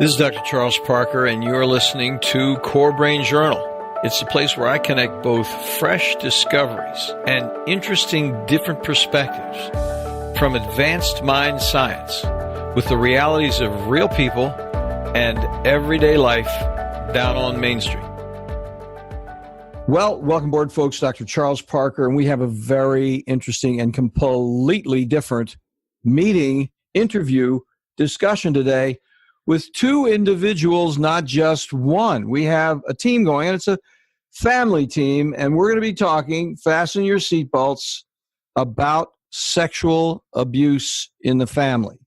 This is Dr. Charles Parker, and you're listening to Core Brain Journal. It's the place where I connect both fresh discoveries and interesting different perspectives from advanced mind science with the realities of real people and everyday life down on Main Street. Well, welcome aboard, folks. Dr. Charles Parker, and we have a very interesting and completely different interview, discussion today with two individuals, not just one. We have a team going, and it's a family team, and we're going to be talking, fasten your seatbelts, about sexual abuse in the family.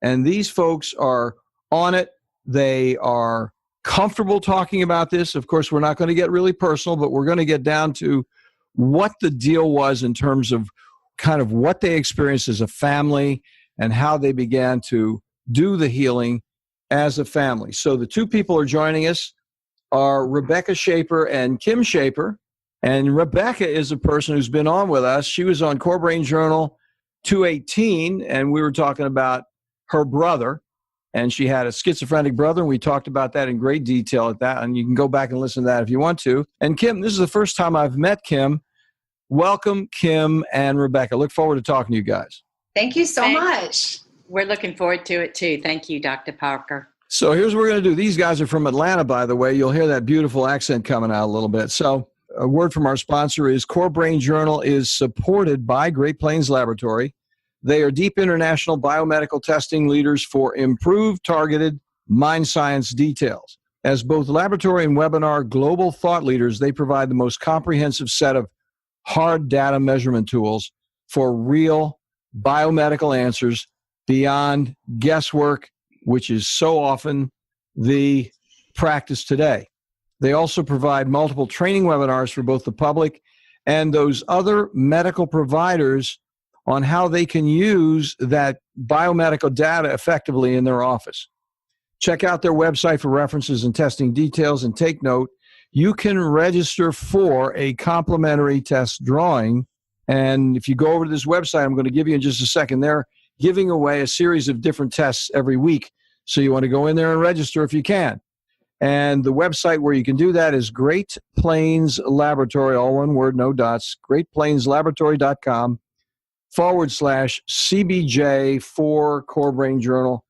And these folks are on it. They are comfortable talking about this. Of course, we're not going to get really personal, but we're going to get down to what the deal was in terms of kind of what they experienced as a family and how they began to do the healing as a family. So the two people are joining us are Rebecca Schaper and Kim Schaper. And Rebecca is a person who's been on with us. She was on Core Brain Journal 218, and we were talking about her brother. And she had a schizophrenic brother, and we talked about that in great detail at that. And you can go back and listen to that if you want to. And Kim, this is the first time I've met Kim. Welcome, Kim and Rebecca. Look forward to talking to you guys. Thank you so much. We're looking forward to it too. Thank you, Dr. Parker. So here's what we're going to do. These guys are from Atlanta, by the way. You'll hear that beautiful accent coming out a little bit. So a word from our sponsor is Core Brain Journal is supported by Great Plains Laboratory. They are deep international biomedical testing leaders for improved targeted mind science details. As both laboratory and webinar global thought leaders, they provide the most comprehensive set of hard data measurement tools for real biomedical answers beyond guesswork, which is so often the practice today. They also provide multiple training webinars for both the public and those other medical providers on how they can use that biomedical data effectively in their office. Check out their website for references and testing details, and take note, you can register for a complimentary test drawing. And if you go over to this website, I'm going to give you in just a second, they're giving away a series of different tests every week. So you want to go in there and register if you can. And the website where you can do that is Great Plains Laboratory, all one word, no dots, greatplainslaboratory.com/CBJ for Core Brain Journal.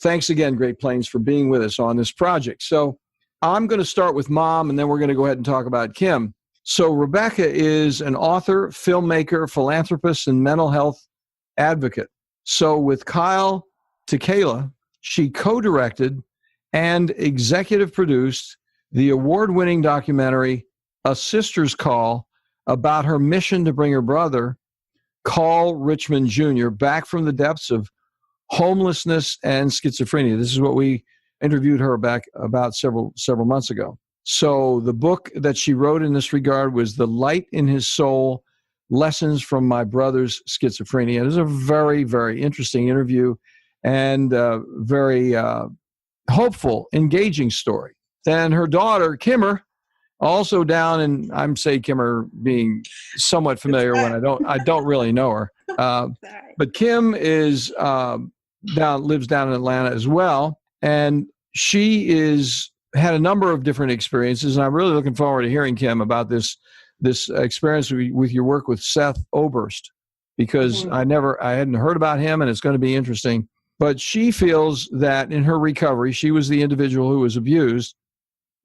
Thanks again, Great Plains, for being with us on this project. So I'm going to start with Mom, and then we're going to go ahead and talk about Kim. So Rebecca is an author, filmmaker, philanthropist, and mental health advocate. So with Kyle Tequila, she co-directed and executive produced the award-winning documentary, A Sister's Call, about her mission to bring her brother, Carl Richmond Jr., back from the depths of homelessness and schizophrenia. This is what we interviewed her back about several months ago. So the book that she wrote in this regard was The Light in His Soul, Lessons from My Brother's Schizophrenia. It is a very, very interesting interview and very hopeful, engaging story. Then her daughter, Kimmer, also down, and I'm saying Kimmer being somewhat familiar when I don't really know her. But Kim is lives down in Atlanta as well, and she had a number of different experiences, and I'm really looking forward to hearing, Kim, about this experience with your work with Seth Oberst, because I hadn't heard about him, and it's going to be interesting. But she feels that in her recovery, she was the individual who was abused,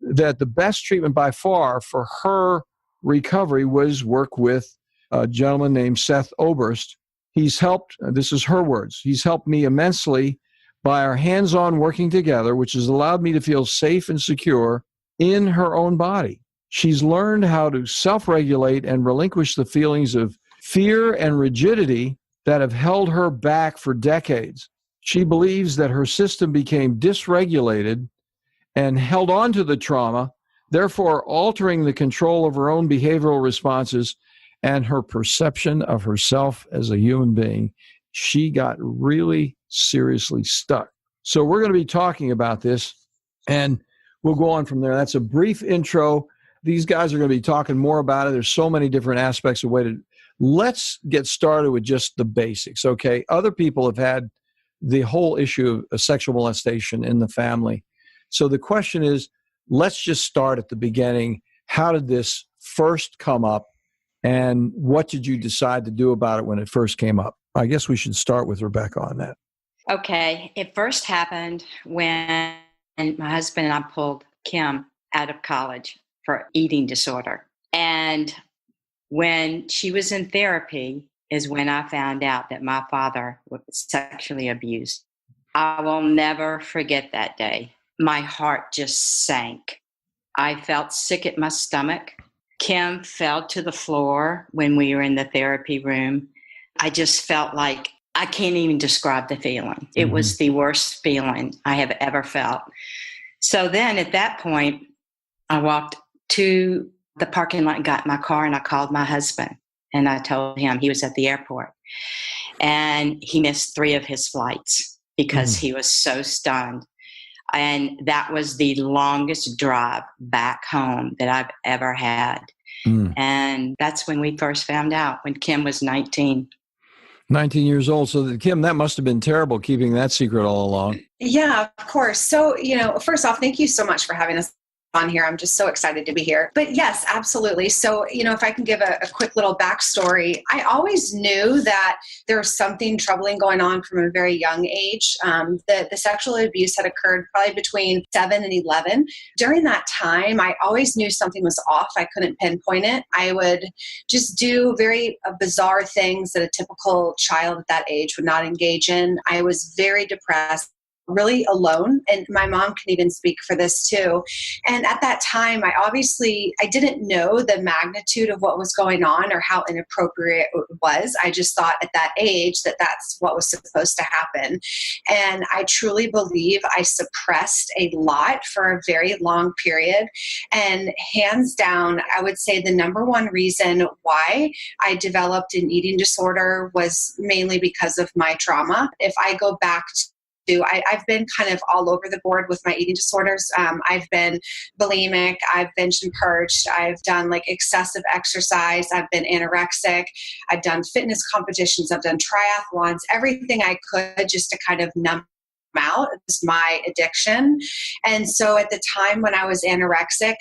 that the best treatment by far for her recovery was work with a gentleman named Seth Oberst. He's helped, this is her words, he's helped me immensely by our hands-on working together, which has allowed me to feel safe and secure in her own body. She's learned how to self-regulate and relinquish the feelings of fear and rigidity that have held her back for decades. She believes that her system became dysregulated and held on to the trauma, therefore altering the control of her own behavioral responses and her perception of herself as a human being. She got really seriously stuck. So we're going to be talking about this, and we'll go on from there. That's a brief intro. These guys are going to be talking more about it. There's so many different aspects of way to. Let's get started with just the basics, okay? Other people have had the whole issue of sexual molestation in the family. So the question is, let's just start at the beginning. How did this first come up, and what did you decide to do about it when it first came up? I guess we should start with Rebecca on that. Okay. It first happened when my husband and I pulled Kim out of college for eating disorder. And when she was in therapy is when I found out that my father was sexually abused. I will never forget that day. My heart just sank. I felt sick at my stomach. Kim fell to the floor when we were in the therapy room. I just felt like I can't even describe the feeling. It was the worst feeling I have ever felt. So then at that point, I walked to the parking lot and got in my car, and I called my husband, and I told him he was at the airport, and he missed 3 of his flights because he was so stunned. And that was the longest drive back home that I've ever had. And that's when we first found out, when Kim was 19. 19 years old. So, Kim, that must have been terrible, keeping that secret all along. Yeah, of course. So, first off, thank you so much for having us on here. I'm just so excited to be here. But yes, absolutely. So, if I can give a quick little backstory, I always knew that there was something troubling going on from a very young age. The sexual abuse had occurred probably between 7 and 11. During that time, I always knew something was off. I couldn't pinpoint it. I would just do very bizarre things that a typical child at that age would not engage in. I was very depressed, really alone. And my mom can even speak for this too. And at that time, I didn't know the magnitude of what was going on or how inappropriate it was. I just thought at that age that that's what was supposed to happen. And I truly believe I suppressed a lot for a very long period. And hands down, I would say the number one reason why I developed an eating disorder was mainly because of my trauma. If I go back I've been kind of all over the board with my eating disorders. I've been bulimic, I've been purged, I've done excessive exercise, I've been anorexic, I've done fitness competitions, I've done triathlons, everything I could just to kind of numb out. It was my addiction. And so at the time when I was anorexic,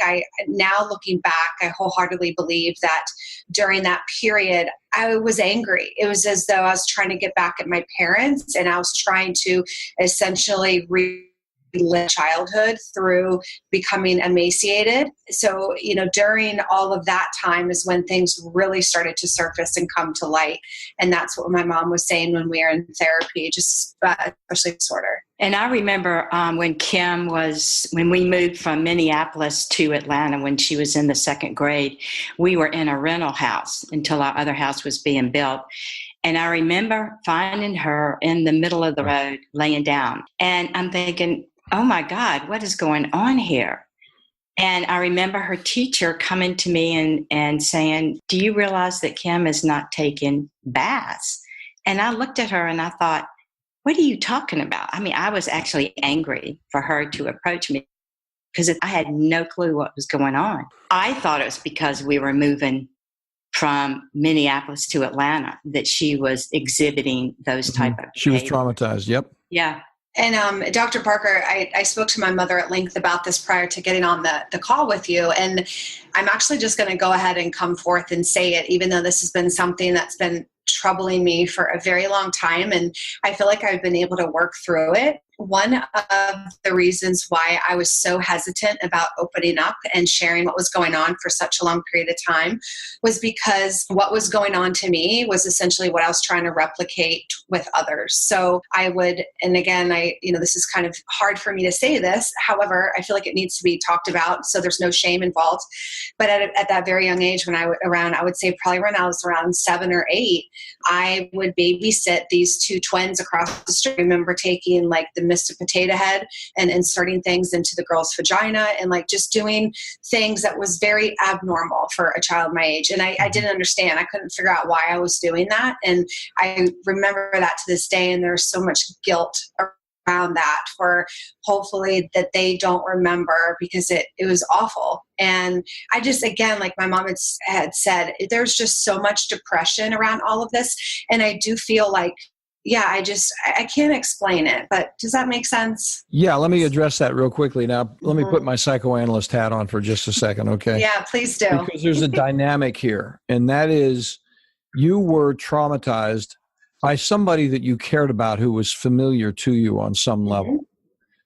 now looking back, I wholeheartedly believe that during that period, I was angry. It was as though I was trying to get back at my parents, and I was trying to essentially relive childhood through becoming emaciated. So, during all of that time is when things really started to surface and come to light. And that's what my mom was saying when we were in therapy, just especially disorder. And I remember when we moved from Minneapolis to Atlanta, when she was in the 2nd grade, we were in a rental house until our other house was being built. And I remember finding her in the middle of the road, laying down. And I'm thinking, oh my God, what is going on here? And I remember her teacher coming to me and saying, do you realize that Kim is not taking baths? And I looked at her and I thought, what are you talking about? I mean, I was actually angry for her to approach me because I had no clue what was going on. I thought it was because we were moving from Minneapolis to Atlanta that she was exhibiting those type of behaviors. She was traumatized. Yep. Yeah. And Dr. Parker, I spoke to my mother at length about this prior to getting on the call with you. And I'm actually just going to go ahead and come forth and say it, even though this has been something that's been troubling me for a very long time. And I feel like I've been able to work through it. One of the reasons why I was so hesitant about opening up and sharing what was going on for such a long period of time was because what was going on to me was essentially what I was trying to replicate with others. So I would, and again, this is kind of hard for me to say this. However, I feel like it needs to be talked about, so there's no shame involved. But at that very young age, I would say probably when I was around 7 or 8, I would babysit these 2 twins across the street. I remember taking the Mr. Potato Head and inserting things into the girl's vagina and just doing things that was very abnormal for a child my age. And I didn't understand. I couldn't figure out why I was doing that. And I remember that to this day. And there's so much guilt around that for hopefully that they don't remember because it was awful. And I just, again, like my mom had said, there's just so much depression around all of this. And I do feel like yeah, I can't explain it, but does that make sense? Yeah, let me address that real quickly. Now, let me put my psychoanalyst hat on for just a second, okay? Yeah, please do. Because there's a dynamic here, and that is you were traumatized by somebody that you cared about who was familiar to you on some level.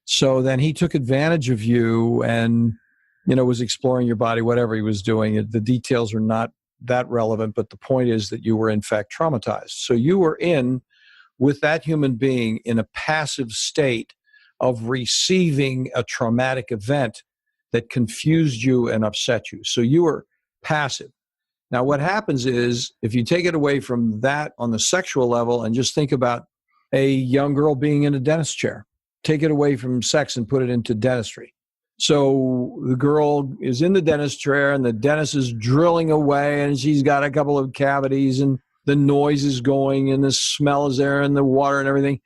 So then he took advantage of you and, was exploring your body, whatever he was doing. The details are not that relevant, but the point is that you were in fact traumatized. So you were with that human being in a passive state of receiving a traumatic event that confused you and upset you. So you were passive. Now, what happens is if you take it away from that on the sexual level and just think about a young girl being in a dentist chair, take it away from sex and put it into dentistry. So the girl is in the dentist chair and the dentist is drilling away and she's got a couple of cavities and the noise is going and the smell is there and the water and everything.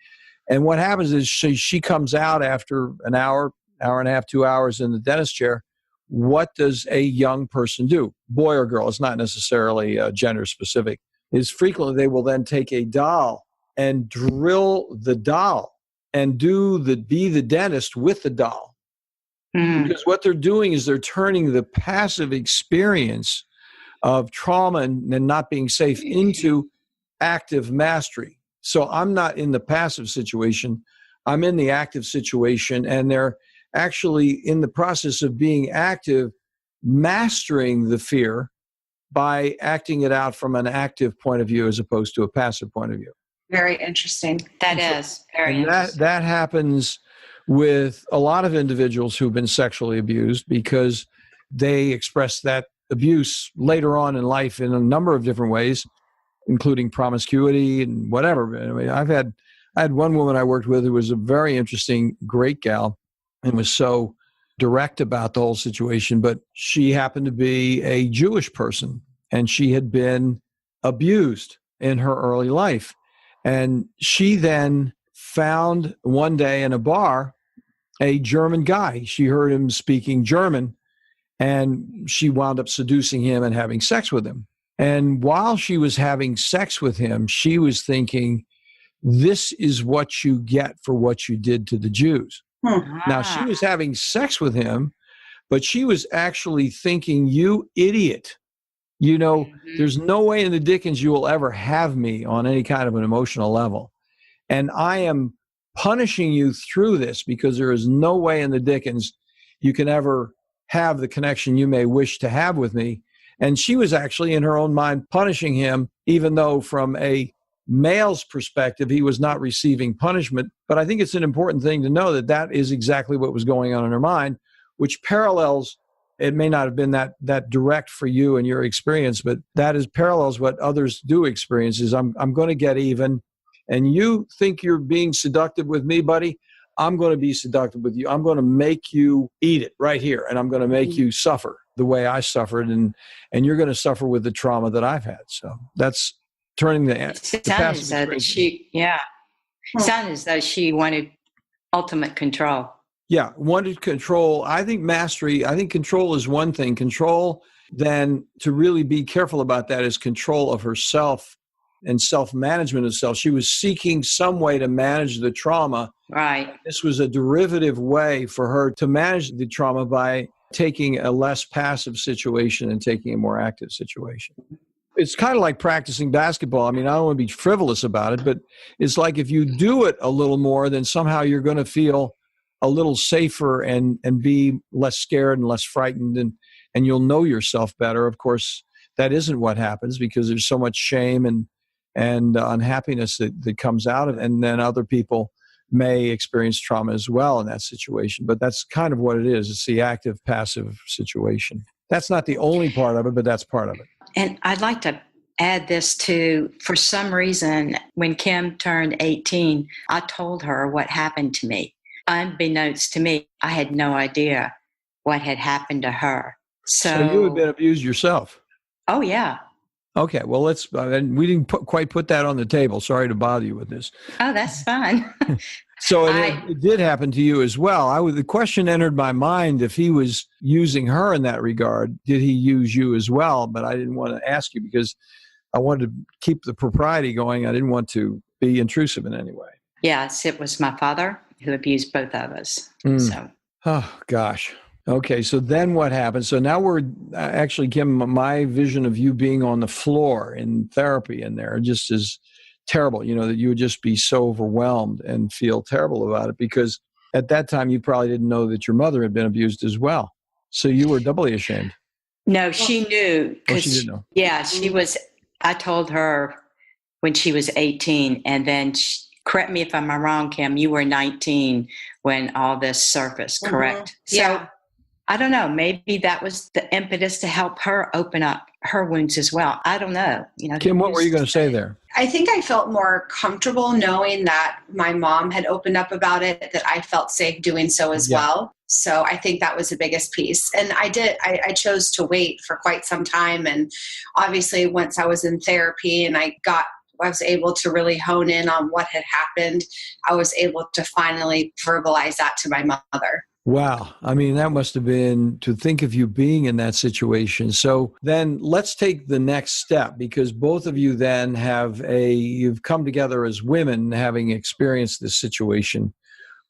And what happens is she comes out after an hour and a half, 2 hours in the dentist chair. What does a young person do? Boy or girl, it's not necessarily gender specific, is frequently they will then take a doll and drill the doll and be the dentist with the doll. Because what they're doing is they're turning the passive experience of trauma and not being safe into active mastery. So I'm not in the passive situation. I'm in the active situation, and they're actually in the process of being active, mastering the fear by acting it out from an active point of view as opposed to a passive point of view. Very interesting. That is very interesting. That happens with a lot of individuals who've been sexually abused because they express that abuse later on in life in a number of different ways, including promiscuity and whatever. Anyway, I had one woman I worked with who was a very interesting, great gal and was so direct about the whole situation, but she happened to be a Jewish person and she had been abused in her early life. And she then found one day in a bar a German guy. She heard him speaking German and she wound up seducing him and having sex with him. And while she was having sex with him, she was thinking, this is what you get for what you did to the Jews. Now, she was having sex with him, but she was actually thinking, you idiot. There's no way in the dickens you will ever have me on any kind of an emotional level. And I am punishing you through this because there is no way in the dickens you can ever have the connection you may wish to have with me. And she was actually in her own mind punishing him, even though from a male's perspective, he was not receiving punishment. But I think it's an important thing to know that that is exactly what was going on in her mind, which parallels, it may not have been that direct for you and your experience, but that is parallels what others do experience is I'm going to get even. And you think you're being seductive with me, buddy? I'm going to be seductive with you. I'm going to make you eat it right here. And I'm going to make you suffer the way I suffered. And you're going to suffer with the trauma that I've had. So that's turning the sound as though sound as though she wanted ultimate control. Yeah, wanted control. I think mastery, I think control is one thing. Control, then to really be careful about that is control of herself and self-management of self. She was seeking some way to manage the trauma. Right. This was a derivative way for her to manage the trauma by taking a less passive situation and taking a more active situation. It's kind of like practicing basketball. I mean, I don't want to be frivolous about it, but it's like if you do it a little more, then somehow you're going to feel a little safer and be less scared and less frightened and you'll know yourself better. Of course, that isn't what happens because there's so much shame and unhappiness that comes out of it. And then other people may experience trauma as well in that situation. But that's kind of what it is. It's the active-passive situation. That's not the only part of it, but that's part of it. And I'd like to add this to, for some reason, when Kim turned 18, I told her what happened to me. Unbeknownst to me, I had no idea what had happened to her. So you had been abused yourself? Oh, yeah. Okay, well, we didn't quite put that on the table. Sorry to bother you with this. Oh, that's fine. So it did happen to you as well. The question entered my mind, if he was using her in that regard, did he use you as well? But I didn't want to ask you because I wanted to keep the propriety going. I didn't want to be intrusive in any way. Yes, it was my father who abused both of us. So, oh gosh. Okay, so then what happened? So now we're actually, Kim, my vision of you being on the floor in therapy in there just is terrible, that you would just be so overwhelmed and feel terrible about it, because at that time you probably didn't know that your mother had been abused as well. So you were doubly ashamed. No, she knew. Oh, she didn't know. Yeah, she was. I told her when she was 18, and then correct me if I'm wrong, Kim, you were 19 when all this surfaced, correct? Yeah. So I don't know. Maybe that was the impetus to help her open up her wounds as well. I don't know. Kim, what were you going to say there? I think I felt more comfortable knowing that my mom had opened up about it, that I felt safe doing so as well. So I think that was the biggest piece. And I chose to wait for quite some time. And obviously once I was in therapy and I was able to really hone in on what had happened, I was able to finally verbalize that to my mother. Wow. I mean, that must have been, to think of you being in that situation. So then let's take the next step, because both of you then you've come together as women having experienced this situation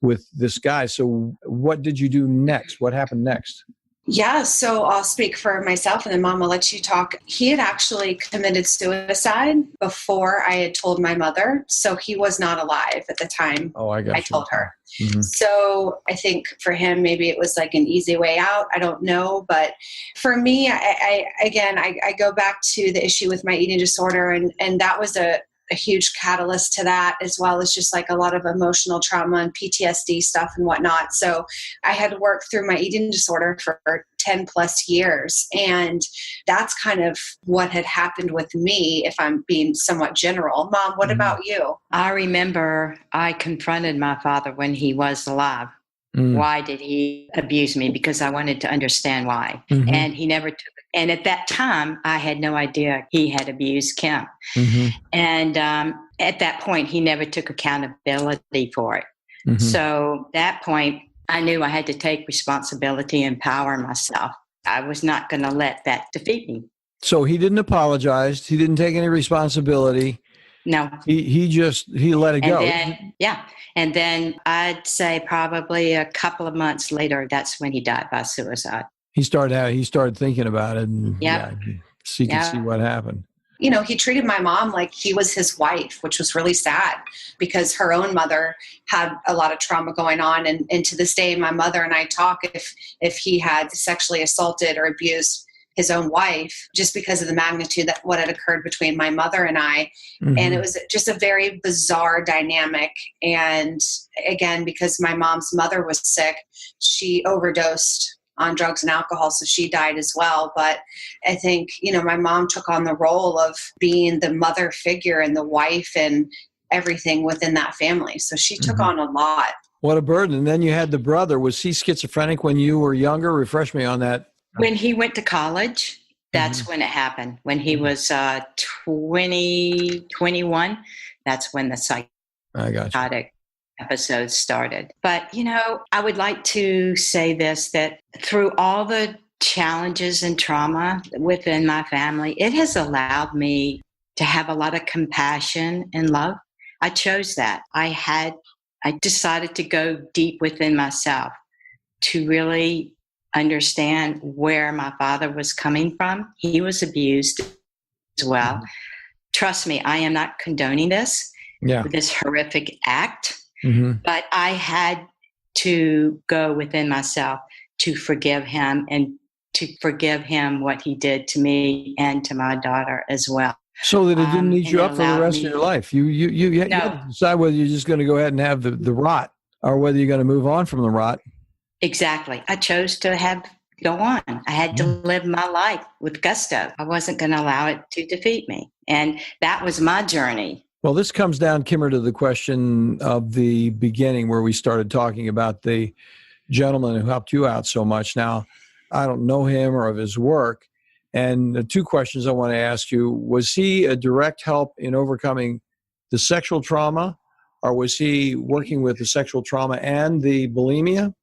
with this guy. So what did you do next? What happened next? Yeah, so I'll speak for myself and then Mom will let you talk. He had actually committed suicide before I had told my mother. So he was not alive at the time I told her. Mm-hmm. So I think for him, maybe it was like an easy way out. I don't know. But for me, I go back to the issue with my eating disorder. And that was a huge catalyst to that, as well as just like a lot of emotional trauma and PTSD stuff and whatnot. So I had worked through my eating disorder for 10 plus years. And that's kind of what had happened with me, if I'm being somewhat general. Mom, what about you? I remember I confronted my father when he was alive. Why did he abuse me? Because I wanted to understand why. And he never took it. And at that time, I had no idea he had abused Kim. And at that point, he never took accountability for it. So at that point, I knew I had to take responsibility and empower myself. I was not going to let that defeat me. So he didn't apologize. He didn't take any responsibility. No. He let it go. And then I'd say probably a couple of months later, that's when he died by suicide. He started thinking about it, and he could see what happened. He treated my mom like he was his wife, which was really sad because her own mother had a lot of trauma going on. And to this day, my mother and I talk if he had sexually assaulted or abused his own wife, just because of the magnitude that what had occurred between my mother and I. And it was just a very bizarre dynamic. And again, because my mom's mother was sick, she overdosed on drugs and alcohol, so she died as well. But I think, my mom took on the role of being the mother figure and the wife and everything within that family. So she took on a lot. What a burden. And then you had the brother. Was he schizophrenic when you were younger? Refresh me on that. When he went to college, that's when it happened. When he was 21, that's when the psychotic episodes started. But, I would like to say this, that through all the challenges and trauma within my family, it has allowed me to have a lot of compassion and love. I chose that. I decided to go deep within myself to really understand where my father was coming from. He was abused as well. Trust me, I am not condoning this horrific act, but I had to go within myself to forgive him and to forgive him what he did to me and to my daughter as well. So that it didn't eat you up for the rest of your life. You had to decide whether you're just going to go ahead and have the rot or whether you're going to move on from the rot. Exactly. I chose to go on. I had to live my life with gusto. I wasn't going to allow it to defeat me. And that was my journey. Well, this comes down, Kimmer, to the question of the beginning where we started talking about the gentleman who helped you out so much. Now, I don't know him or of his work. And the two questions I want to ask you, was he a direct help in overcoming the sexual trauma, or was he working with the sexual trauma and the bulimia?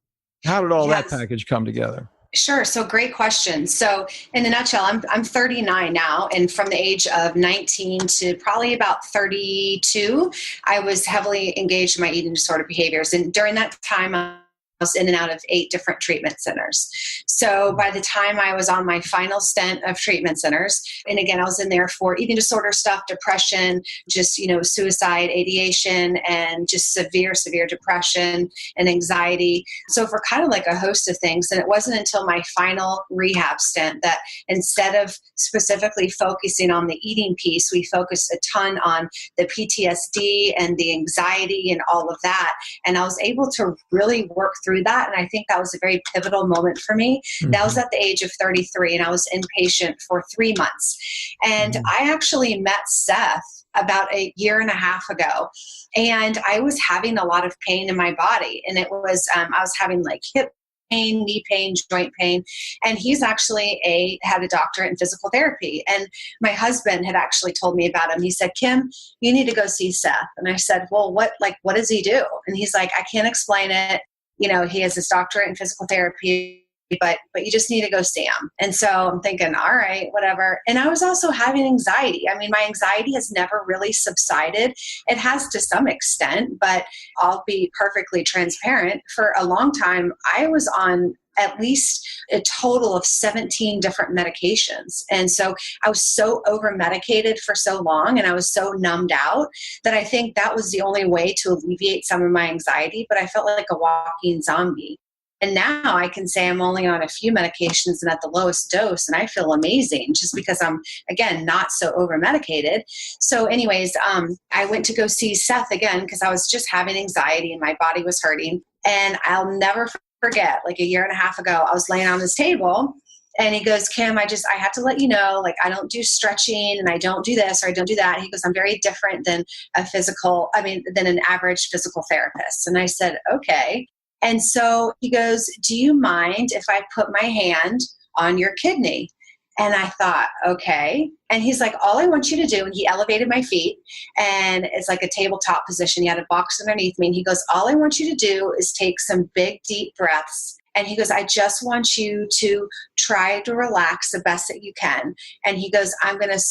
How did all that package come together? Sure. So great question. So in a nutshell, I'm 39 now, and from the age of 19 to probably about 32, I was heavily engaged in my eating disorder behaviors. And during that time, I was in and out of 8 different treatment centers. So by the time I was on my final stint of treatment centers, and again, I was in there for eating disorder stuff, depression, just, suicide, ideation, and just severe depression and anxiety. So for kind of like a host of things. And it wasn't until my final rehab stint that instead of specifically focusing on the eating piece, we focused a ton on the PTSD and the anxiety and all of that. And I was able to really work through that. And I think that was a very pivotal moment for me. Mm-hmm. That was at the age of 33, and I was inpatient for 3 months. And I actually met Seth about a year and a half ago. And I was having a lot of pain in my body. And it was, I was having like hip pain, knee pain, joint pain. And he's actually had a doctorate in physical therapy. And my husband had actually told me about him. He said, Kim, you need to go see Seth. And I said, well, what does he do? And he's like, I can't explain it. He has this doctorate in physical therapy, but you just need to go see him. And so I'm thinking, all right, whatever. And I was also having anxiety. I mean, my anxiety has never really subsided. It has to some extent, but I'll be perfectly transparent. For a long time, I was on at least a total of 17 different medications. And so I was so over-medicated for so long, and I was so numbed out that I think that was the only way to alleviate some of my anxiety, but I felt like a walking zombie. And now I can say I'm only on a few medications and at the lowest dose, and I feel amazing just because I'm, again, not so over-medicated. So anyways, I went to go see Seth again because I was just having anxiety and my body was hurting. And I'll never forget, like a year and a half ago, I was laying on this table and he goes, Kim, I have to let you know, like, I don't do stretching and I don't do this or I don't do that. He goes, I'm very different than than an average physical therapist. And I said, okay. And so he goes, do you mind if I put my hand on your kidney? And I thought, okay. And he's like, all I want you to do, and he elevated my feet, and it's like a tabletop position. He had a box underneath me, and he goes, all I want you to do is take some big, deep breaths. And he goes, I just want you to try to relax the best that you can. And he goes,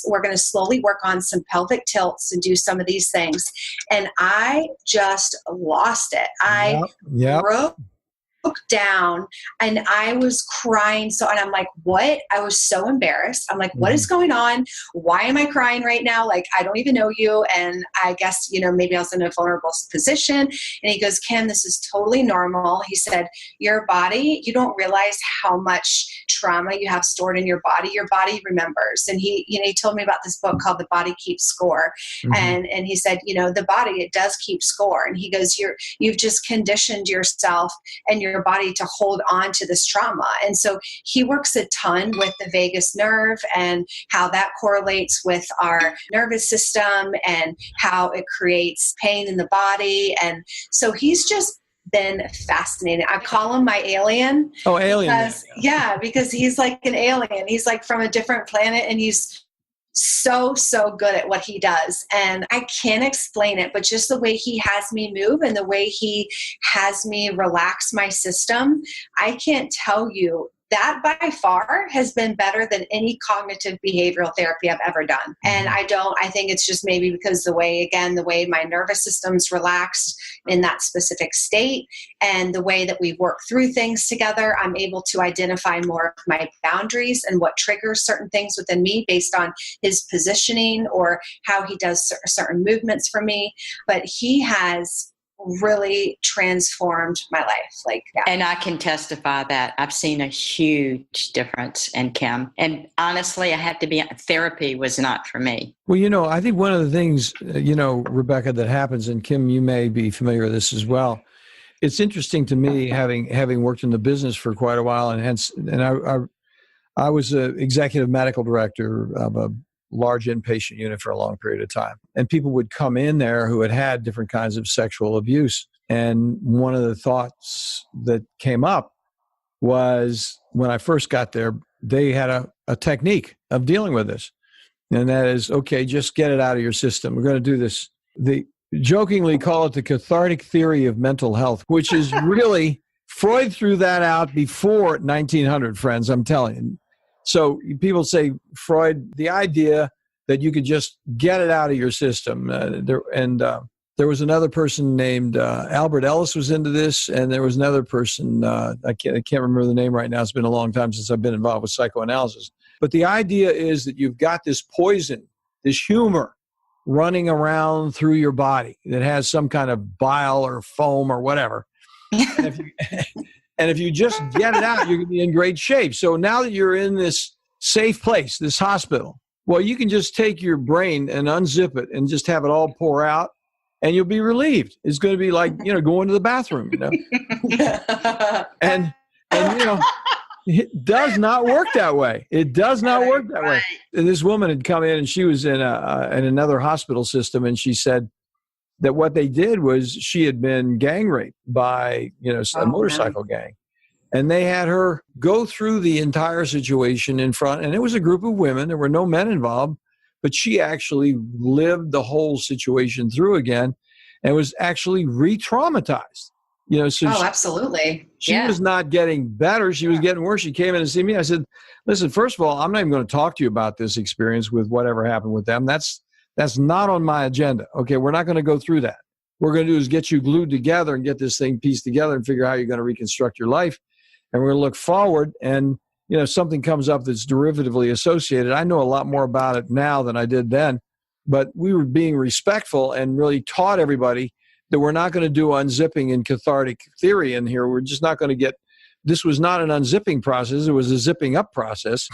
we're going to slowly work on some pelvic tilts and do some of these things. And I just lost it. I broke down and I was crying. And I'm like, what? I was so embarrassed. I'm like, what is going on? Why am I crying right now? Like, I don't even know you. And I guess, maybe I was in a vulnerable position. And he goes, Kim, this is totally normal. He said, your body, you don't realize how much trauma you have stored in your body. Your body remembers. And he told me about this book called The Body Keeps Score. And he said, the body, it does keep score. And he goes, you've just conditioned yourself and your body to hold on to this trauma. And so he works a ton with the vagus nerve and how that correlates with our nervous system and how it creates pain in the body. And so he's just been fascinating. I call him my alien. Oh, alien. Because he's like an alien. He's like from a different planet, and he's so good at what he does. And I can't explain it, but just the way he has me move and the way he has me relax my system, I can't tell you. That by far has been better than any cognitive behavioral therapy I've ever done. And I think it's just maybe because the way my nervous system's relaxed in that specific state and the way that we work through things together, I'm able to identify more of my boundaries and what triggers certain things within me based on his positioning or how he does certain movements for me. But he has really transformed my life. And I can testify that I've seen a huge difference in Kim. And honestly, I have to be, therapy was not for me. Well, I think one of the things, Rebecca, that happens, and Kim, you may be familiar with this as well. It's interesting to me, having worked in the business for quite a while, and I was an executive medical director of a large inpatient unit for a long period of time. And people would come in there who had different kinds of sexual abuse. And one of the thoughts that came up was when I first got there, they had a technique of dealing with this. And that is, okay, just get it out of your system. We're going to do this. They jokingly call it the cathartic theory of mental health, which is really Freud threw that out before 1900, friends, I'm telling you. So people say Freud, the idea that you could just get it out of your system. There was another person named Albert Ellis was into this, and there was another person, I can't remember the name right now. It's been a long time since I've been involved with psychoanalysis. But the idea is that you've got this poison, this humor running around through your body that has some kind of bile or foam or whatever. And if you just get it out, you're going to be in great shape. So now that you're in this safe place, this hospital, well, you can just take your brain and unzip it and just have it all pour out, and you'll be relieved. It's going to be like, going to the bathroom, And it does not work that way. It does not work that way. And this woman had come in, and she was in another hospital system, and she said that what they did was she had been gang raped by, a motorcycle gang. And they had her go through the entire situation in front, and it was a group of women. There were no men involved, but she actually lived the whole situation through again and was actually re-traumatized. Absolutely. She was not getting better. She was getting worse. She came in and see me. I said, listen, first of all, I'm not even going to talk to you about this experience with whatever happened with them. That's not on my agenda. Okay, we're not going to go through that. What we're going to do is get you glued together and get this thing pieced together and figure out how you're going to reconstruct your life. And we're going to look forward, and something comes up that's derivatively associated. I know a lot more about it now than I did then, but we were being respectful and really taught everybody that we're not going to do unzipping and cathartic theory in here. We're just not going to get. This was not an unzipping process; it was a zipping up process.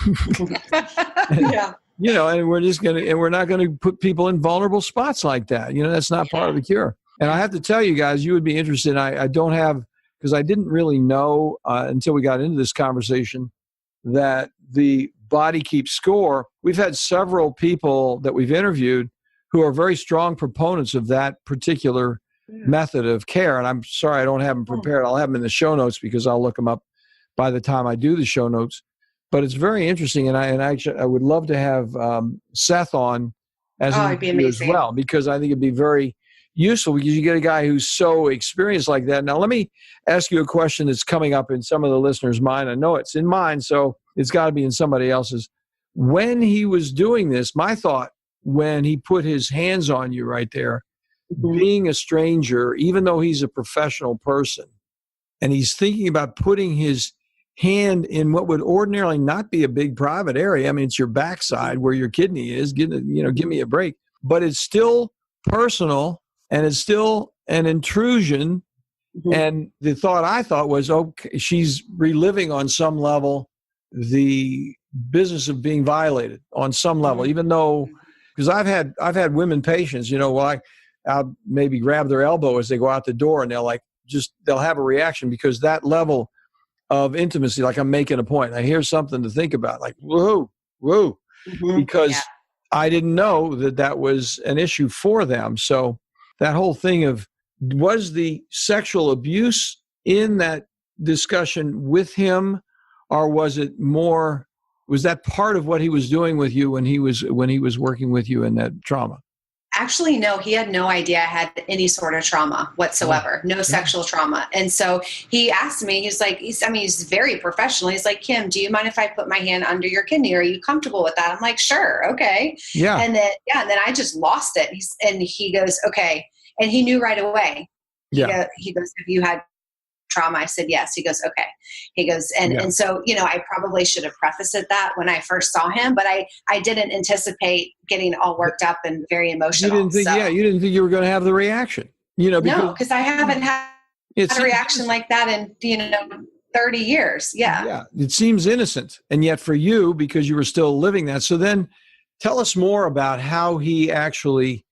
Yeah. And we're not going to put people in vulnerable spots like that. That's not part of the cure. And I have to tell you guys, you would be interested. I don't have. Because I didn't really know until we got into this conversation that the body keeps score. We've had several people that we've interviewed who are very strong proponents of that particular method of care. And I'm sorry I don't have them prepared. I'll have them in the show notes because I'll look them up by the time I do the show notes. But it's very interesting, and I would love to have Seth on as an interview as well, because I think it'd be very useful, because you get a guy who's so experienced like that. Now, let me ask you a question that's coming up in some of the listeners' mind. I know it's in mine, so it's got to be in somebody else's. When he was doing this, my thought, when he put his hands on you right there, being a stranger, even though he's a professional person, and he's thinking about putting his hand in what would ordinarily not be a big private area. I mean, it's your backside where your kidney is. Give me a break. But it's still personal. And it's still an intrusion. And the thought I thought was, okay, she's reliving on some level the business of being violated on some level, even though, because I've had women patients, I'll maybe grab their elbow as they go out the door, and they'll have a reaction because that level of intimacy, like I'm making a point. I hear something to think about, like, whoa, because I didn't know that was an issue for them. So that whole thing of, was the sexual abuse in that discussion with him, or was that part of what he was doing with you when he was working with you in that trauma? Actually, no, he had no idea I had any sort of trauma whatsoever, no sexual trauma. And so he asked me, he's very professional. He's like, Kim, do you mind if I put my hand under your kidney? Are you comfortable with that? I'm like, sure. Okay. Yeah. And then I just lost it. And he goes, okay. And he knew right away. He goes, have you had trauma? I said, yes. He goes, okay. He goes, and so, I probably should have prefaced that when I first saw him, but I didn't anticipate getting all worked up and very emotional. You didn't think you were going to have the reaction, no, because I haven't had a reaction like that in, 30 years. Yeah. Yeah. It seems innocent. And yet for you, because you were still living that. So then tell us more about how he actually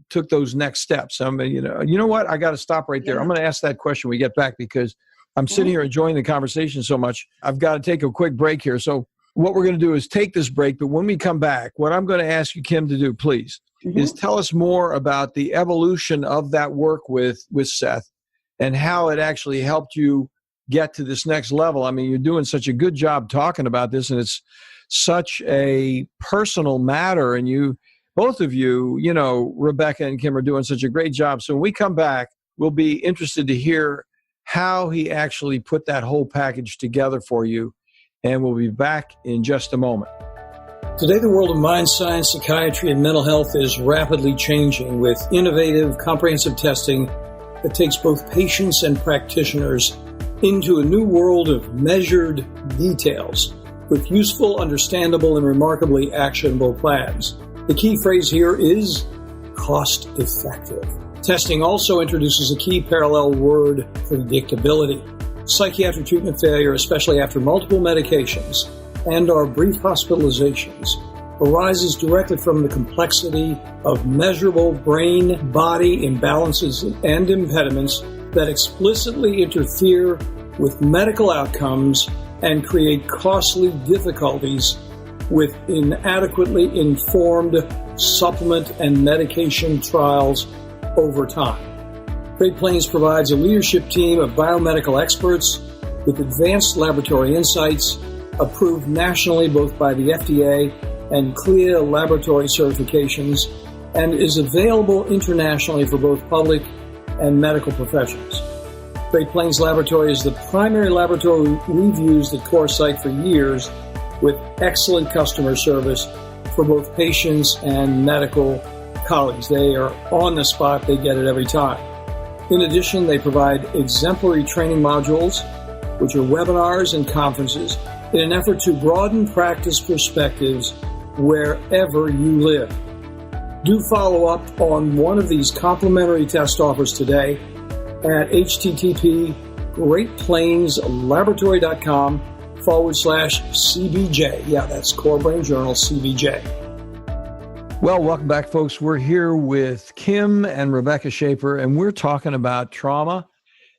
took those next steps. I mean, you know what? I got to stop right there. I'm going to ask that question when we get back, because I'm sitting here enjoying the conversation so much. I've got to take a quick break here. So what we're going to do is take this break. But when we come back, what I'm going to ask you, Kim, to do, please, is tell us more about the evolution of that work with Seth and how it actually helped you get to this next level. I mean, you're doing such a good job talking about this, and it's such a personal matter, and both of you, Rebecca and Kim, are doing such a great job. So when we come back, we'll be interested to hear how he actually put that whole package together for you. And we'll be back in just a moment. Today, the world of mind science, psychiatry, and mental health is rapidly changing with innovative, comprehensive testing that takes both patients and practitioners into a new world of measured details with useful, understandable, and remarkably actionable plans. The key phrase here is cost-effective. Testing also introduces a key parallel word, predictability. Psychiatric treatment failure, especially after multiple medications and or brief hospitalizations, arises directly from the complexity of measurable brain-body imbalances and impediments that explicitly interfere with medical outcomes and create costly difficulties with inadequately informed supplement and medication trials over time. Great Plains provides a leadership team of biomedical experts with advanced laboratory insights, approved nationally both by the FDA and CLIA laboratory certifications, and is available internationally for both public and medical professionals. Great Plains Laboratory is the primary laboratory we've used at CoreSight for years, with excellent customer service for both patients and medical colleagues. They are on the spot. They get it every time. In addition, they provide exemplary training modules, which are webinars and conferences, in an effort to broaden practice perspectives wherever you live. Do follow up on one of these complimentary test offers today at http://greatplainslaboratory.com/CBJ. Yeah, that's Core Brain Journal CBJ. Well, welcome back, folks. We're here with Kim and Rebecca Schaper, and we're talking about trauma.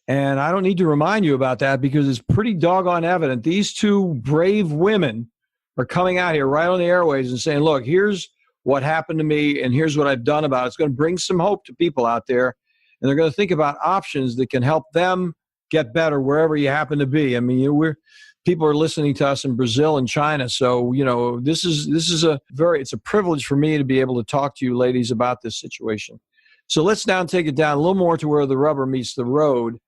And I don't need to remind you about that because it's pretty doggone evident. These two brave women are coming out here right on the airways and saying, look, here's what happened to me and here's what I've done about it. It's going to bring some hope to people out there. And they're going to think about options that can help them get better wherever you happen to be. I mean, people are listening to us in Brazil and China. So, this is it's a privilege for me to be able to talk to you ladies about this situation. So let's now take it down a little more to where the rubber meets the road,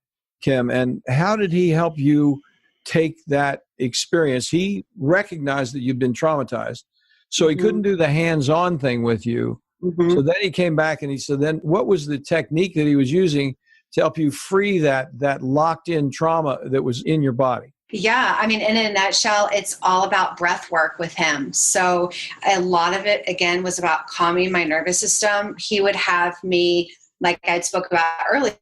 Kim. And how did he help you take that experience? He recognized that you've been traumatized, so he couldn't do the hands-on thing with you. So then he came back and he said, then what was the technique that he was using to help you free that locked-in trauma that was in your body? Yeah, I mean, in a nutshell, it's all about breath work with him. So a lot of it, again, was about calming my nervous system. He would have me, like I spoke about earlier,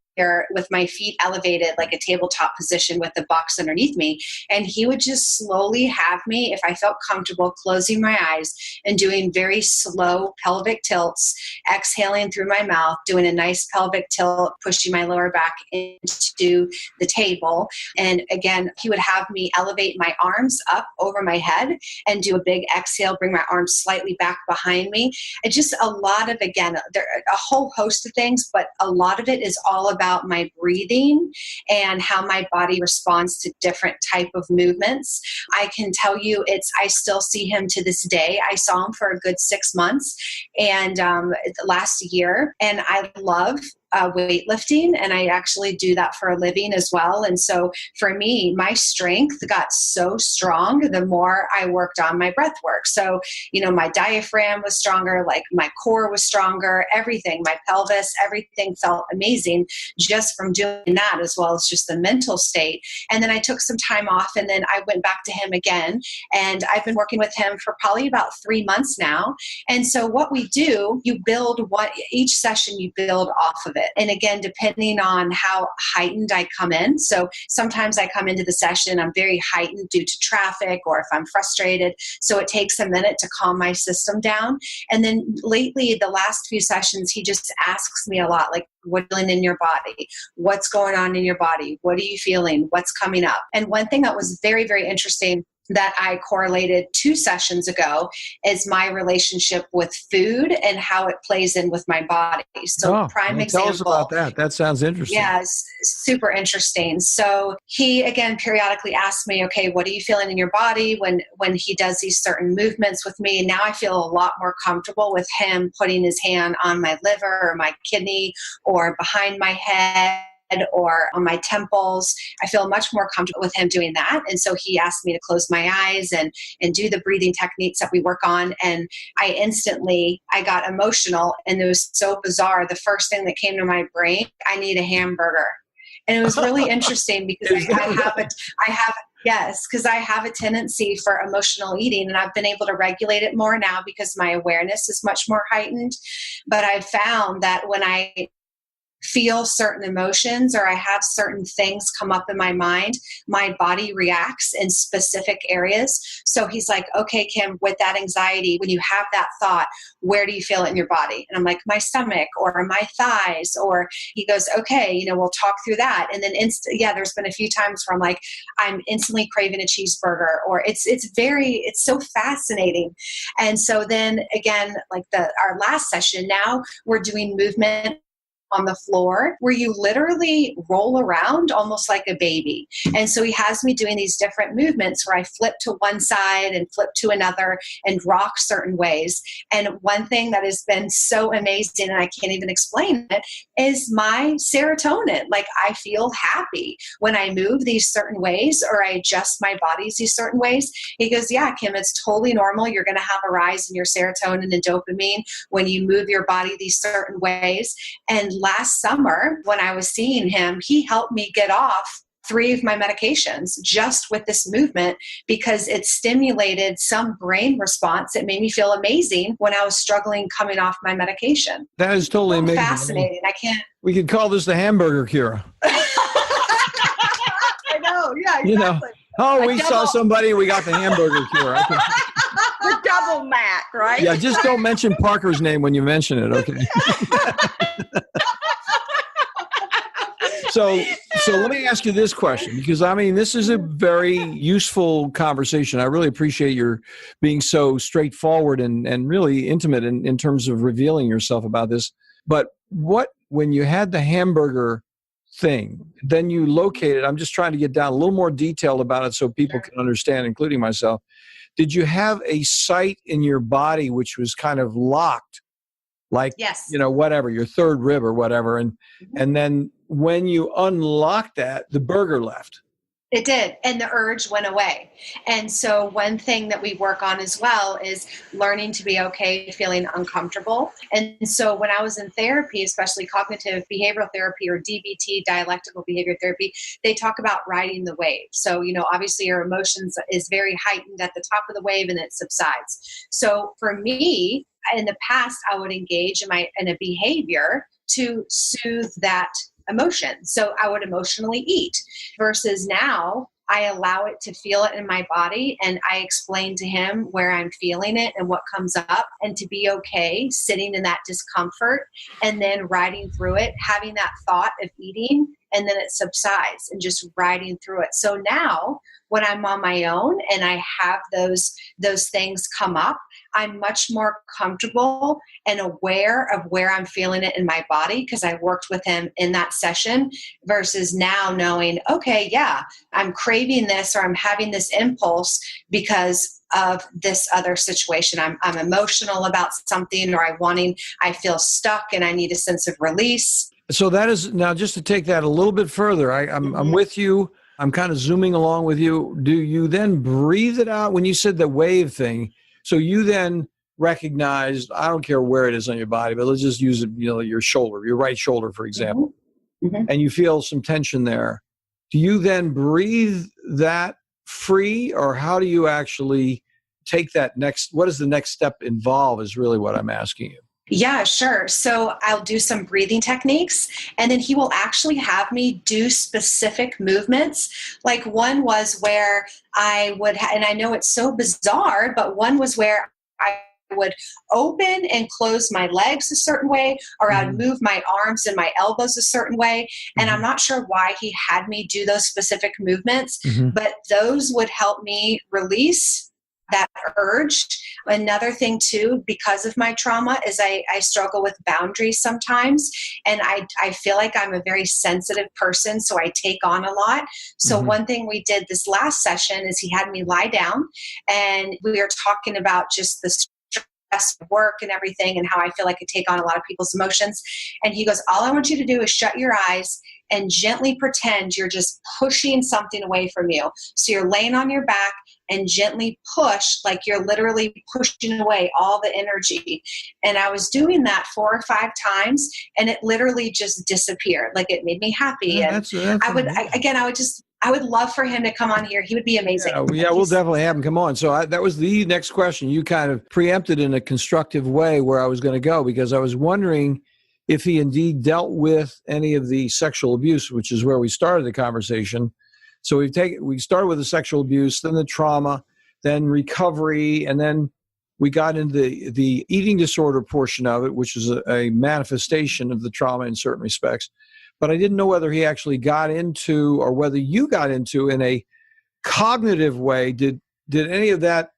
with my feet elevated like a tabletop position with the box underneath me. And he would just slowly have me, if I felt comfortable, closing my eyes and doing very slow pelvic tilts, exhaling through my mouth, doing a nice pelvic tilt, pushing my lower back into the table. And again, he would have me elevate my arms up over my head and do a big exhale, bring my arms slightly back behind me. It's just a lot of, again, there are a whole host of things, but a lot of it is all about my breathing and how my body responds to different type of movements. I can tell you I still see him to this day. I saw him for a good 6 months and last year, and I love weightlifting, and I actually do that for a living as well. And so for me, my strength got so strong the more I worked on my breath work. So, my diaphragm was stronger, like my core was stronger, everything, my pelvis, everything felt amazing just from doing that, as well as just the mental state. And then I took some time off, and then I went back to him again, and I've been working with him for probably about 3 months now. And so what we do, you build each session you build off of it. And again, depending on how heightened I come in. So sometimes I come into the session, I'm very heightened due to traffic or if I'm frustrated. So it takes a minute to calm my system down. And then lately, the last few sessions, he just asks me a lot, like, what's feeling in your body? What's going on in your body? What are you feeling? What's coming up? And one thing that was very, very interesting that I correlated 2 sessions ago is my relationship with food and how it plays in with my body. So prime example. Tell us about that. That sounds interesting. Yes, super interesting. So he, again, periodically asks me, okay, what are you feeling in your body when he does these certain movements with me? Now I feel a lot more comfortable with him putting his hand on my liver or my kidney or behind my head or on my temples. I feel much more comfortable with him doing that. And so he asked me to close my eyes and do the breathing techniques that we work on. And I got emotional, and it was so bizarre. The first thing that came to my brain, I need a hamburger. And it was really interesting because because I have a tendency for emotional eating, and I've been able to regulate it more now because my awareness is much more heightened. But I've found that when I feel certain emotions or I have certain things come up in my mind, my body reacts in specific areas. So he's like, okay, Kim, with that anxiety, when you have that thought, where do you feel it in your body? And I'm like, my stomach or my thighs. Or he goes, okay, we'll talk through that. And then there's been a few times where I'm instantly craving a cheeseburger, or it's so fascinating. And so then again, like our last session, now we're doing movement on the floor where you literally roll around almost like a baby. And so he has me doing these different movements where I flip to one side and flip to another and rock certain ways. And one thing that has been so amazing, and I can't even explain it, is my serotonin. Like, I feel happy when I move these certain ways or I adjust my bodies these certain ways. He goes, yeah, Kim, it's totally normal. You're going to have a rise in your serotonin and dopamine when you move your body these certain ways. And last summer, when I was seeing him, he helped me get off 3 of my medications just with this movement because it stimulated some brain response that made me feel amazing when I was struggling coming off my medication. That is totally amazing. Fascinating. I can't. We could call this the hamburger cure. I know. Yeah, exactly. We saw somebody, we got the hamburger cure. Okay. The double Mac, right? Yeah, just don't mention Parker's name when you mention it, okay? So let me ask you this question, because this is a very useful conversation. I really appreciate your being so straightforward and really intimate in terms of revealing yourself about this. But when you had the hamburger thing, then you located, I'm just trying to get down a little more detailed about it so people can understand, including myself. Did you have a site in your body which was kind of locked? Like, yes. Whatever, your third rib or whatever. And then when you unlocked that, the burger left. It did. And the urge went away. And so one thing that we work on as well is learning to be okay feeling uncomfortable. And so when I was in therapy, especially cognitive behavioral therapy or DBT, dialectical behavior therapy, they talk about riding the wave. So, obviously your emotions is very heightened at the top of the wave and it subsides. So for me, in the past, I would engage in a behavior to soothe that emotion. So I would emotionally eat versus now I allow it to feel it in my body and I explain to him where I'm feeling it and what comes up and to be okay sitting in that discomfort and then riding through it, having that thought of eating and then it subsides and just riding through it. So now when I'm on my own and I have those things come up, I'm much more comfortable and aware of where I'm feeling it in my body because I worked with him in that session versus now knowing, okay, yeah, I'm craving this or I'm having this impulse because of this other situation. I'm emotional about something or I feel stuck and I need a sense of release. So that is, now just to take that a little bit further, I'm with you. I'm kind of zooming along with you. Do you then breathe it out when you said the wave thing? So you then recognized, I don't care where it is on your body, but let's just use it, your shoulder, your right shoulder, for example, and you feel some tension there. Do you then breathe that free, or how do you actually take that what does the next step involve is really what I'm asking you. Yeah, sure. So I'll do some breathing techniques and then he will actually have me do specific movements. Like one was where I would, and I know it's so bizarre, but one was where I would open and close my legs a certain way, or I'd move my arms and my elbows a certain way. And I'm not sure why he had me do those specific movements, but those would help me release that urge. Another thing too, because of my trauma, is I struggle with boundaries sometimes. And I feel like I'm a very sensitive person, so I take on a lot. So one thing we did this last session is he had me lie down and we were talking about just the work and everything, and how I feel like I take on a lot of people's emotions. And he goes, all I want you to do is shut your eyes and gently pretend you're just pushing something away from you. So you're laying on your back and gently push, like you're literally pushing away all the energy. And I was doing that 4 or 5 times, and it literally just disappeared. Like, it made me happy. Yeah, and that's I would love for him to come on here. He would be amazing. Yeah, we'll definitely have him come on. So that was the next question. You kind of preempted in a constructive way where I was going to go, because I was wondering if he indeed dealt with any of the sexual abuse, which is where we started the conversation. So we started with the sexual abuse, then the trauma, then recovery, and then we got into the eating disorder portion of it, which is a manifestation of the trauma in certain respects. But I didn't know whether he actually got into, or whether you got into in a cognitive way. Did any of that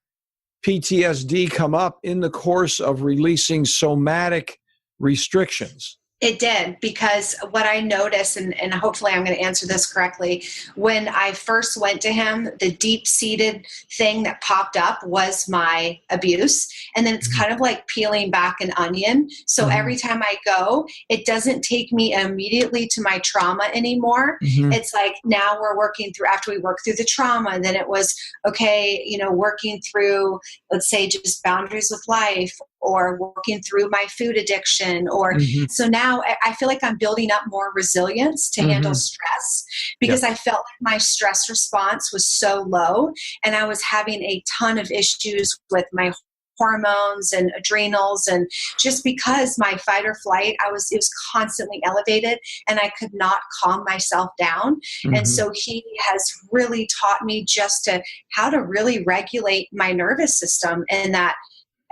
PTSD come up in the course of releasing somatic restrictions? It did, because what I noticed, and hopefully I'm going to answer this correctly, when I first went to him, the deep-seated thing that popped up was my abuse. And then it's kind of like peeling back an onion. So every time I go, it doesn't take me immediately to my trauma anymore. It's like, now we're working through, after we work through the trauma, and then it was, okay, working through, let's say, just boundaries with life, or working through my food addiction, or so now I feel like I'm building up more resilience to handle stress, because I felt like my stress response was so low, and I was having a ton of issues with my hormones and adrenals, and just because my fight or flight, it was constantly elevated, and I could not calm myself down. And so he has really taught me just how to really regulate my nervous system, and that,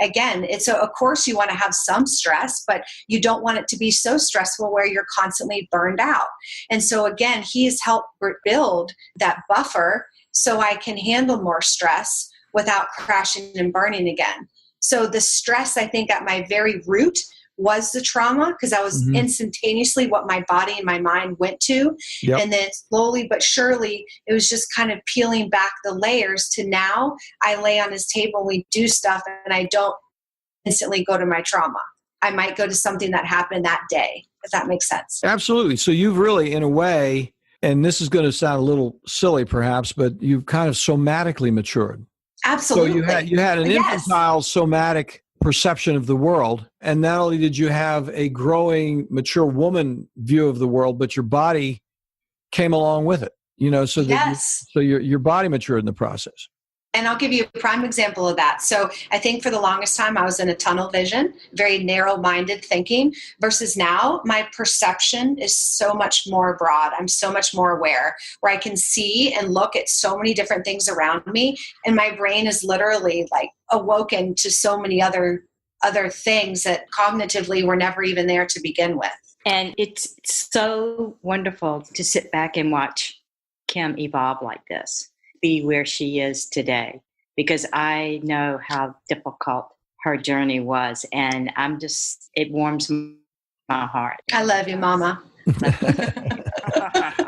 again, of course you want to have some stress, but you don't want it to be so stressful where you're constantly burned out. And so again, he has helped build that buffer so I can handle more stress without crashing and burning again. So the stress, I think, at my very root was the trauma, because I was instantaneously what my body and my mind went to. And then slowly but surely, it was just kind of peeling back the layers to now I lay on his table, we do stuff, and I don't instantly go to my trauma. I might go to something that happened that day, if that makes sense. Absolutely. So you've really, in a way, and this is going to sound a little silly perhaps, but you've kind of somatically matured. Absolutely. So you had an infantile somatic perception of the world, and not only did you have a growing, mature woman view of the world, but your body came along with it. So your body matured in the process. And I'll give you a prime example of that. So I think for the longest time, I was in a tunnel vision, very narrow-minded thinking, versus now my perception is so much more broad. I'm so much more aware, where I can see and look at so many different things around me. And my brain is literally like awoken to so many other things that cognitively were never even there to begin with. And it's so wonderful to sit back and watch Kim evolve like this, be where she is today, because I know how difficult her journey was, and it warms my heart. I love you, Mama.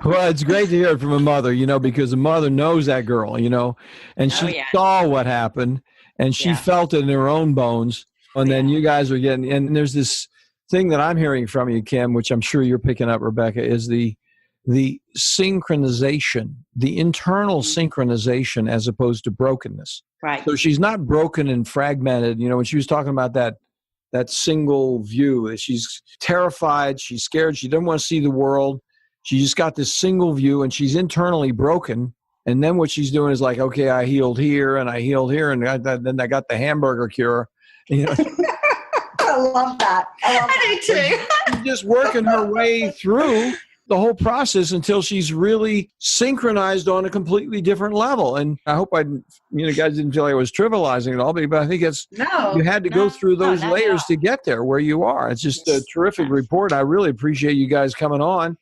Well, it's great to hear it from a mother, because a mother knows that girl, and she saw what happened, and she felt it in her own bones. And then you guys are getting, and there's this thing that I'm hearing from you, Kim, which I'm sure you're picking up, Rebecca, is the synchronization, the internal synchronization, as opposed to brokenness. Right. So she's not broken and fragmented. When she was talking about that single view, that she's terrified, she's scared, she doesn't want to see the world. She just got this single view, and she's internally broken. And then what she's doing is like, okay, I healed here, and I healed here, and then I got the hamburger cure. I love that. I do too. She's just working her way through the whole process until she's really synchronized on a completely different level. And I hope guys didn't feel like I was trivializing it all, but I think you had to go through those layers to get there where you are. It's just a terrific report. I really appreciate you guys coming on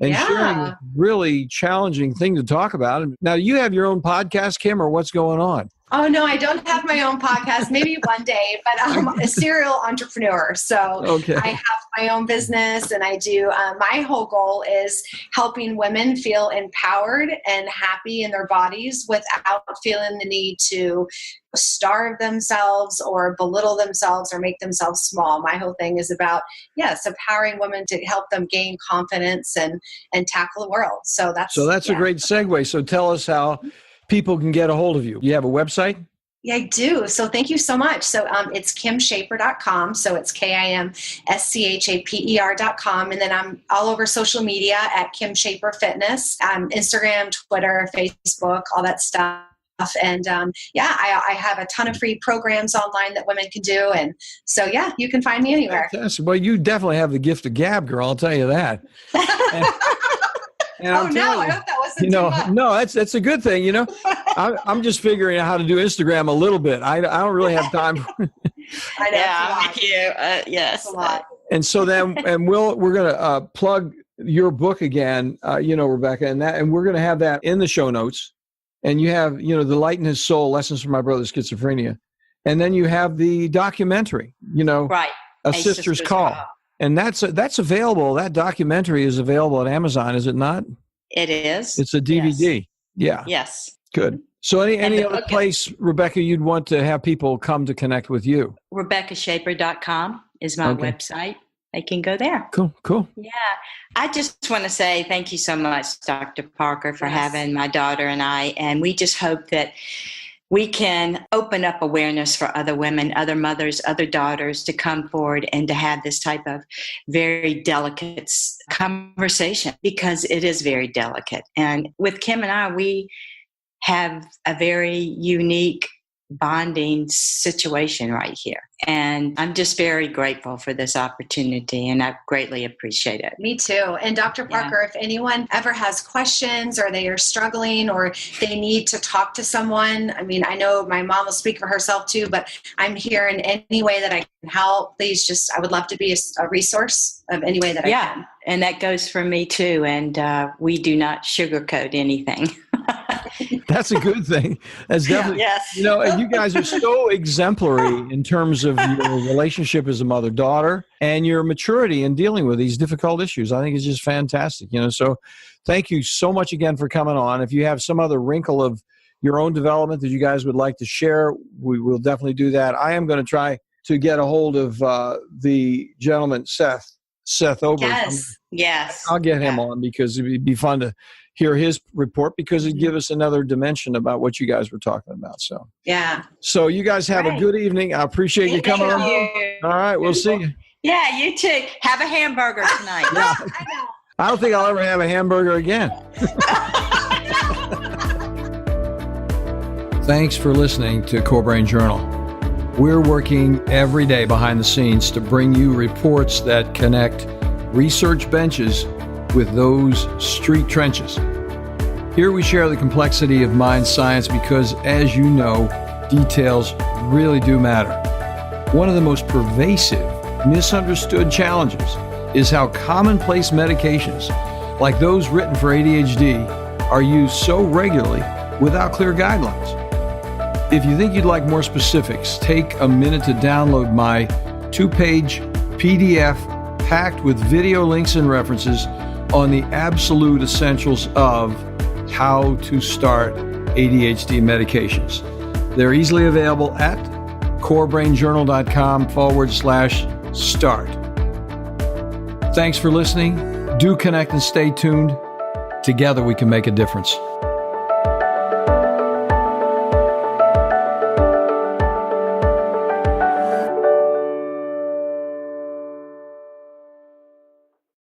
and sharing a really challenging thing to talk about. Now, you have your own podcast, Kim, or what's going on? Oh, no, I don't have my own podcast. Maybe one day, but I'm a serial entrepreneur. So I have my own business, and I do, my whole goal is helping women feel empowered and happy in their bodies without feeling the need to starve themselves or belittle themselves or make themselves small. My whole thing is about, empowering women to help them gain confidence and tackle the world. So that's a great segue. So tell us how people can get a hold of you. You have a website? Yeah, I do. So thank you so much. So it's KimSchaper.com. So it's KimSchaper.com. And then I'm all over social media at Kim Schaper Fitness, Instagram, Twitter, Facebook, all that stuff. And I have a ton of free programs online that women can do. And so, you can find me anywhere. Fantastic. Well, you definitely have the gift of gab, girl. I'll tell you that. And I hope that wasn't too much. No, that's a good thing. I'm just figuring out how to do Instagram a little bit. I don't really have time. I know. Thank you. Yes. A lot. And so then, we're going to plug your book again, Rebecca, and we're going to have that in the show notes. And you have, The Light in His Soul, Lessons from My Brother's Schizophrenia. And then you have the documentary, right. A Sister's Call. And that's available. That documentary is available at Amazon, is it not? It is. It's a DVD. Yes. Yeah. Yes. Good. So any other place, Rebecca, you'd want to have people come to connect with you? RebeccaSchaper.com is my website. They can go there. Cool. Yeah. I just want to say thank you so much, Dr. Parker, for having my daughter and I. And we just hope that we can open up awareness for other women, other mothers, other daughters to come forward and to have this type of very delicate conversation, because it is very delicate. And with Kim and I, we have a very unique bonding situation right here. And I'm just very grateful for this opportunity, and I greatly appreciate it. Me too. And Dr. Parker, if anyone ever has questions or they are struggling or they need to talk to someone, I mean, I know my mom will speak for herself too, but I'm here in any way that I can help. Please I would love to be a resource of any way that I can. Yeah, and that goes for me too. And we do not sugarcoat anything. That's a good thing. That's definitely, and you guys are so exemplary in terms of your relationship as a mother-daughter and your maturity in dealing with these difficult issues. I think it's just fantastic, so thank you so much again for coming on. If you have some other wrinkle of your own development that you guys would like to share, we will definitely do that. I am going to try to get a hold of the gentleman, Seth Ober. Yes. I'll get him on, because it'd be fun to hear his report, because it'd give us another dimension about what you guys were talking about. So you guys have a good evening. I appreciate you coming on. All right, we'll see you. Yeah, you too. Have a hamburger tonight. I don't think I'll ever have a hamburger again. Thanks for listening to Core Brain Journal. We're working every day behind the scenes to bring you reports that connect research benches with those street trenches. Here we share the complexity of mind science because, as you know, details really do matter. One of the most pervasive, misunderstood challenges is how commonplace medications, like those written for ADHD, are used so regularly without clear guidelines. If you think you'd like more specifics, take a minute to download my 2-page PDF packed with video links and references on the absolute essentials of how to start ADHD medications. They're easily available at corebrainjournal.com/start. Thanks for listening. Do connect and stay tuned. Together we can make a difference.